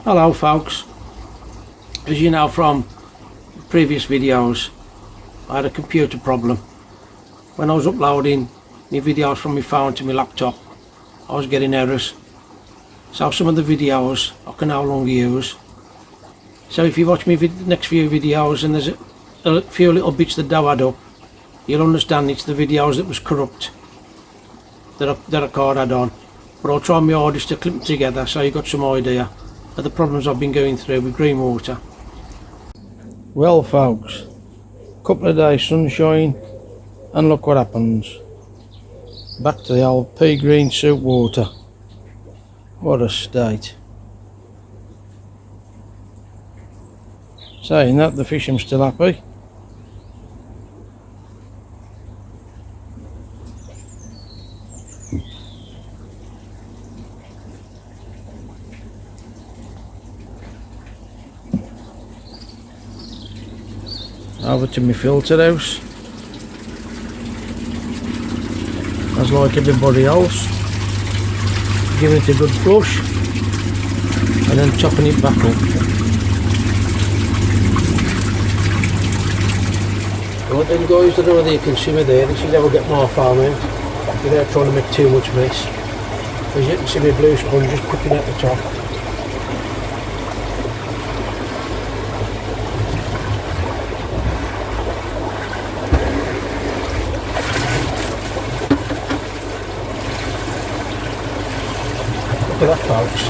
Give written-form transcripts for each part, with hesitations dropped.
Hello folks, as you know from previous videos, I had a computer problem. When I was uploading my videos from my phone to my laptop, I was getting errors. So some of the videos I can no longer use. So if you watch me next few videos and there's a few little bits that don't add up, you'll understand it's the videos that was corrupt that I can't add on. But I'll try my hardest to clip them together so you got some idea of the problems I've been going through with green water. Well folks, couple of days sunshine and look what happens. Back to the old pea green soup water. What a state. Saying that, the fish are still happy. Over to my filter house, as like everybody else, giving it a good flush and then topping it back up. Right then guys, I don't know whether you can see me there, this is how I get my farm out without trying to make too much mess. As you can see, my blue sponge just picking at the top. Look at that folks,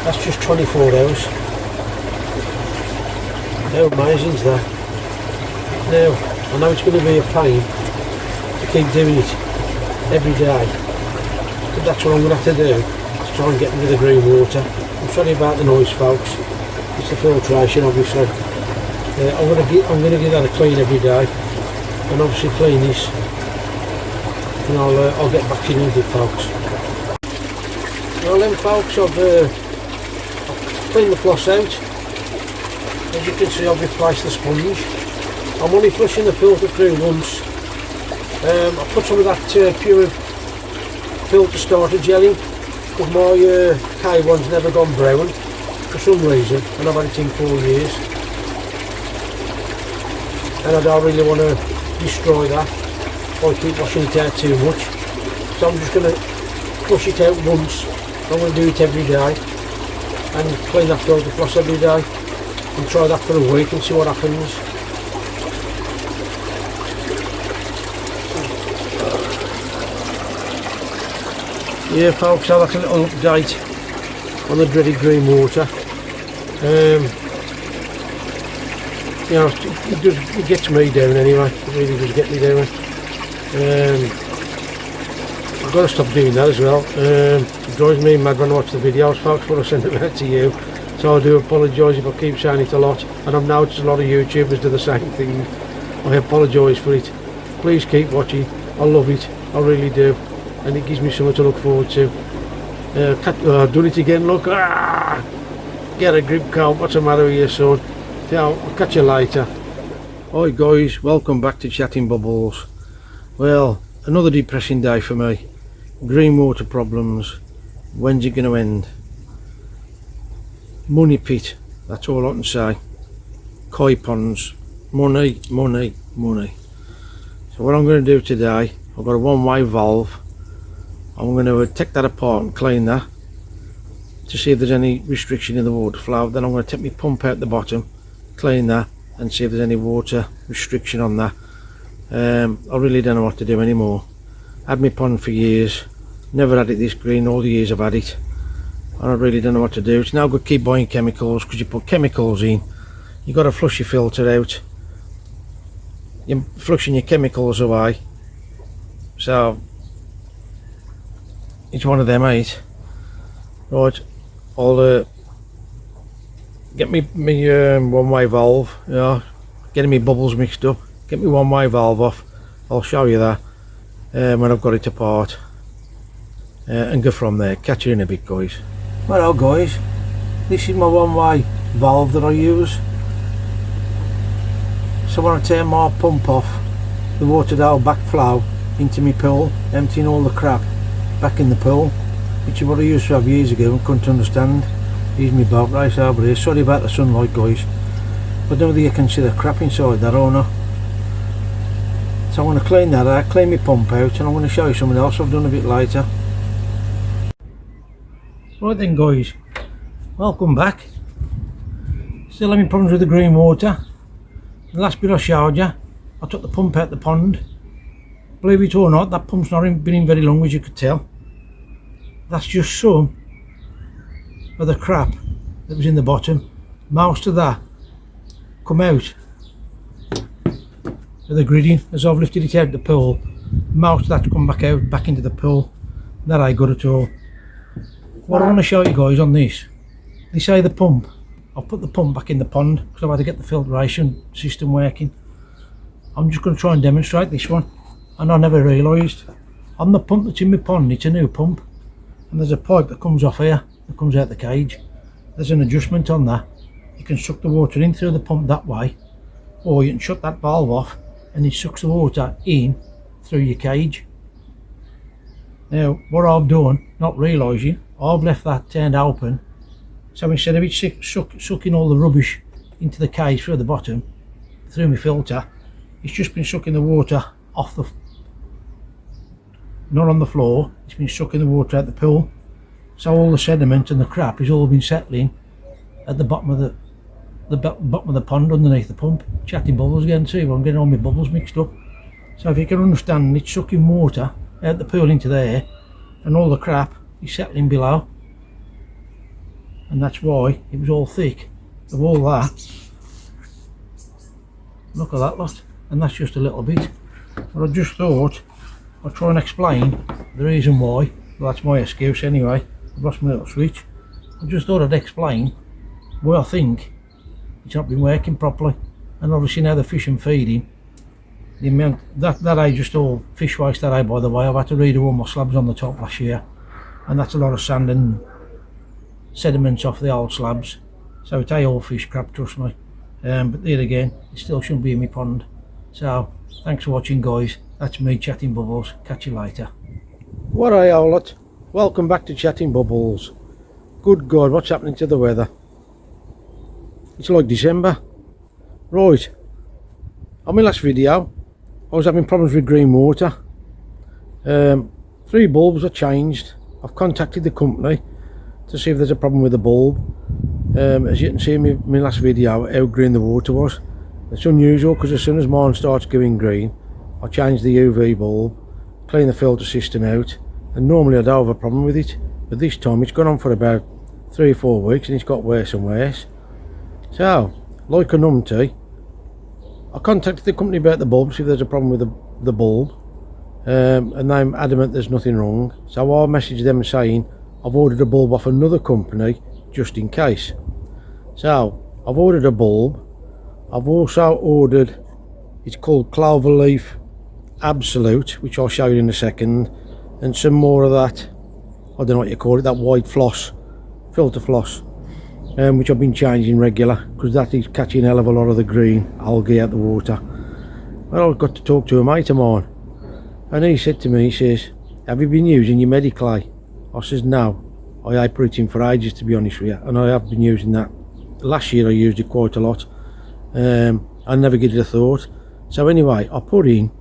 that's just 24 hours. How amazing is that? Now, I know it's going to be a pain to keep doing it every day, but that's what I'm going to have to do to try and get rid of the green water. I'm sorry about the noise folks, it's the filtration obviously. I'm going to give that a clean every day, and obviously clean this, and I'll get back in with it folks. Well then folks, I've cleaned the floss out. As you can see, I've replaced the sponge. I'm only flushing the filter through once. I put some of that pure filter starter gel in, because my K1's never gone brown for some reason, and I've had it in 4 years. And I don't really want to destroy that by keep washing it out too much. So I'm just going to flush it out once. I'm going to do it every day and clean that filter floss every day and try that for a week and see what happens. Yeah folks, so that's a little update on the dreaded green water. You know, it gets me down anyway, it really does get me down. I've got to stop doing that as well. It drives me mad when I watch the videos folks, but I send them out to you, so I do apologise if I keep saying it a lot, and I've noticed a lot of YouTubers do the same thing. I apologise for it. Please keep watching, I love it, I really do, and it gives me something to look forward to. I've done it again, look, get a grip count, what's the matter with you son? So, I'll catch you later. Hi guys, welcome back to Chatting Bubbles. Well, another depressing day for me. Green water problems. When's it going to end? Money pit, that's all I can say. Koi ponds. Money, money, money. So what I'm going to do today, I've got a one-way valve. I'm going to take that apart and clean that to see if there's any restriction in the water flow. Then I'm going to take my pump out the bottom, clean that, and see if there's any water restriction on that. I really don't know what to do anymore. Had my pond for years, never had it this green all the years I've had it, and I really don't know what to do. It's no good keep buying chemicals, because you put chemicals in, you got to flush your filter out, you're flushing your chemicals away, so it's one of them, mate. Right, I'll get me one-way valve, getting me bubbles mixed up, get me one-way valve off. I'll show you that when I've got it apart, and go from there. Catch you in a bit guys. Well guys, this is my one-way valve that I use. So when I turn my pump off, the water will backflow into my pool, emptying all the crap back in the pool, which is what I used to have years ago and couldn't understand. Here's my boat race over here. Sorry about the sunlight, guys. I don't know whether you can see the crap inside that or not. So I'm going to clean that out, clean my pump out, and I'm going to show you something else I've done a bit later. Right then, guys, welcome back. Still having problems with the green water. The last bit I showed you, I took the pump out the pond. Believe it or not, that pump's not been in very long, as you could tell. That's just some of the crap that was in the bottom. Most of that come out of the gridding as I've lifted it out the pool. Most of that's come back into the pool. That ain't good at all. What I want to show you guys on this, they say the pump, I've put the pump back in the pond because I've had to get the filtration system working. I'm just going to try and demonstrate this one, and I never realised on the pump that's in my pond, it's a new pump, and there's a pipe that comes off here that comes out the cage. There's an adjustment on that. You can suck the water in through the pump that way, or you can shut that valve off and it sucks the water in through your cage. Now what I've done, not realising, I've left that turned open, so instead of it sucking all the rubbish into the cage through the bottom, through my filter, it's just been sucking the water off the, not on the floor, it's been sucking the water out the pool. So all the sediment and the crap is all been settling at the bottom of the pond underneath the pump. Chatting bubbles again, see, I'm getting all my bubbles mixed up. So if you can understand, it's sucking water out the pool into there, and all the crap is settling below, and that's why it was all thick of all that. Look at that lot, and that's just a little bit. But I just thought I'd try and explain the reason why. Well, that's my excuse anyway. I've lost my little switch. I just thought I'd explain why I think it's not been working properly, and obviously now the fish and feeding, the amount that ain't just all fish waste, that ain't, by the way. I've had to redo all my slabs on the top last year, and that's a lot of sand and sediments off the old slabs, so it ain't all fish crap, trust me. But there again, it still shouldn't be in my pond. So thanks for watching, guys. That's me, Chatting Bubbles. Catch you later. What are you all at? Welcome back to Chatting Bubbles. Good God, what's happening to the weather? It's like December. Right, on my last video I was having problems with green water. 3 bulbs are changed. I've contacted the company to see if there's a problem with the bulb. As you can see in my last video how green the water was. It's unusual because as soon as mine starts going green, I change the UV bulb, clean the filter system out, and normally I don't have a problem with it, but this time it's gone on for about 3 or 4 weeks and it's got worse and worse. So, like a numpty, I contacted the company about the bulb, see if there's a problem with the bulb, and they're adamant there's nothing wrong. So I messaged them saying I've ordered a bulb off another company just in case. So I've ordered a bulb. I've also ordered, it's called Cloverleaf Absolute, which I'll show you in a second, and some more of that, I don't know what you call it, that white floss, filter floss, which I've been changing regular because that is catching a hell of a lot of the green algae out the water. Well, I've got to talk to a mate of mine, and he said to me, he says, have you been using your Mediclay? I says, no, I ain't put it in for ages, to be honest with you, and I have been using that. Last year I used it quite a lot. I never gave it a thought. So anyway, I put in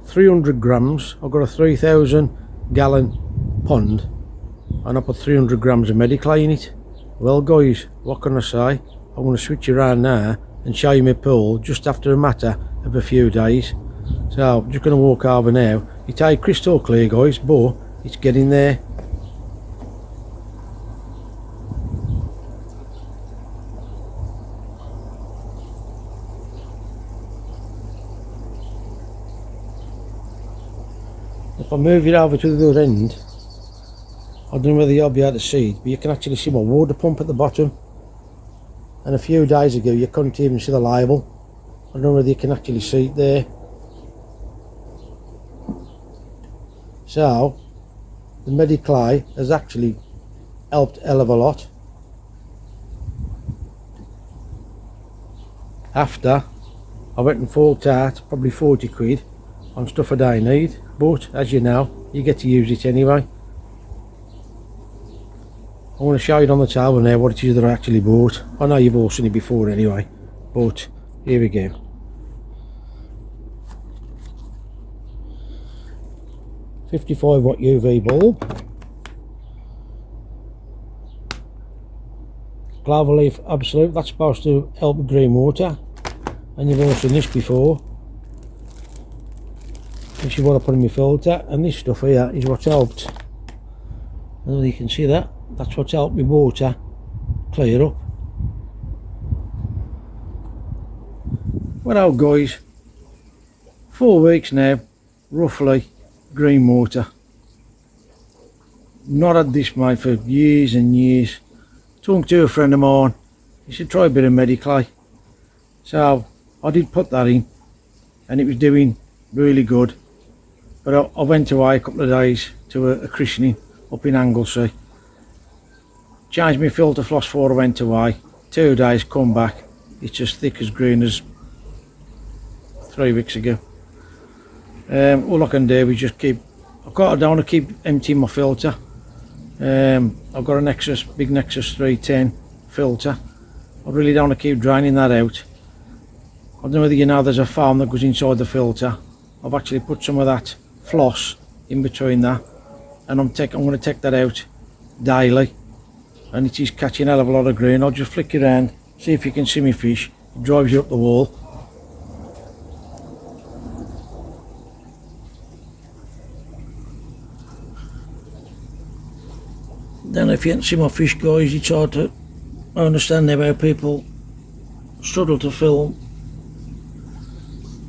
300 grams. I've got a 3,000 gallon pond, and I put 300 grams of Mediclay in it. Well guys, what can I say? I'm going to switch around now and show you my pool just after a matter of a few days. So I'm just going to walk over now. It ain't crystal clear, guys, but it's getting there. If I move it over to the other end, I don't know whether you'll be able to see it, but you can actually see my water pump at the bottom. And a few days ago you couldn't even see the label. I don't know whether you can actually see it there. So the Mediclay has actually helped a hell of a lot. After I went and forked out probably 40 quid on stuff I don't need, but as you know, you get to use it anyway. I want to show you on the table now what it is that I actually bought. I know you've all seen it before anyway, but here we go. $55 UV bulb, Cloverleaf Absolute, that's supposed to help with green water, and you've all seen this before. This is what I put in my filter, and this stuff here is what's helped. I don't know if you can see that. That's what's helped my water clear up. Well guys, 4 weeks now, roughly, green water. Not had this mate for years and years. Talking to a friend of mine, he said try a bit of Mediclay. So I did put that in, and it was doing really good. But I went away a couple of days to a christening up in Anglesey. Changed my filter floss before I went away. 2 days, come back, it's as thick as green as 3 weeks ago. All I can do is just keep, I don't want to keep emptying my filter. I've got a big Nexus 310 filter. I really don't want to keep draining that out. I don't know whether you know there's a foam that goes inside the filter. I've actually put some of that floss in between that, and I'm going to take that out daily, and it is catching a hell of a lot of green. I'll just flick it around, see if you can see me fish. It drives you up the wall. Then if you can't see my fish guys, it's hard to understand how people struggle to film.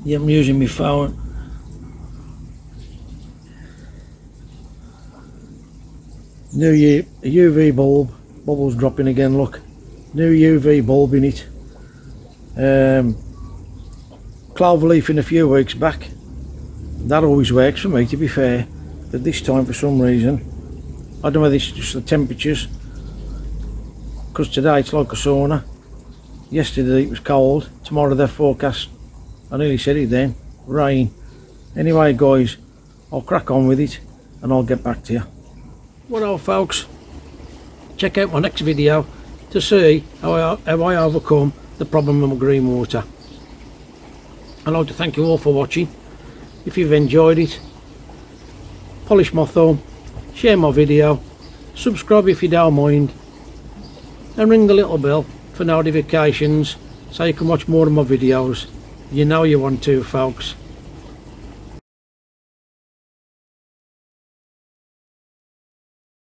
Yeah, I'm using my phone. New UV bulb, bubbles dropping again, look. New UV bulb in it. Cloverleaf in a few weeks back. That always works for me, to be fair. But this time for some reason, I don't know whether it's just the temperatures, because today it's like a sauna. Yesterday it was cold, tomorrow they're forecast, I nearly said it then, rain. Anyway guys, I'll crack on with it and I'll get back to you. Well folks, check out my next video to see how I overcome the problem with my green water. I'd like to thank you all for watching. If you've enjoyed it, polish my thumb, share my video, subscribe if you don't mind, and ring the little bell for notifications so you can watch more of my videos. You know you want to, folks.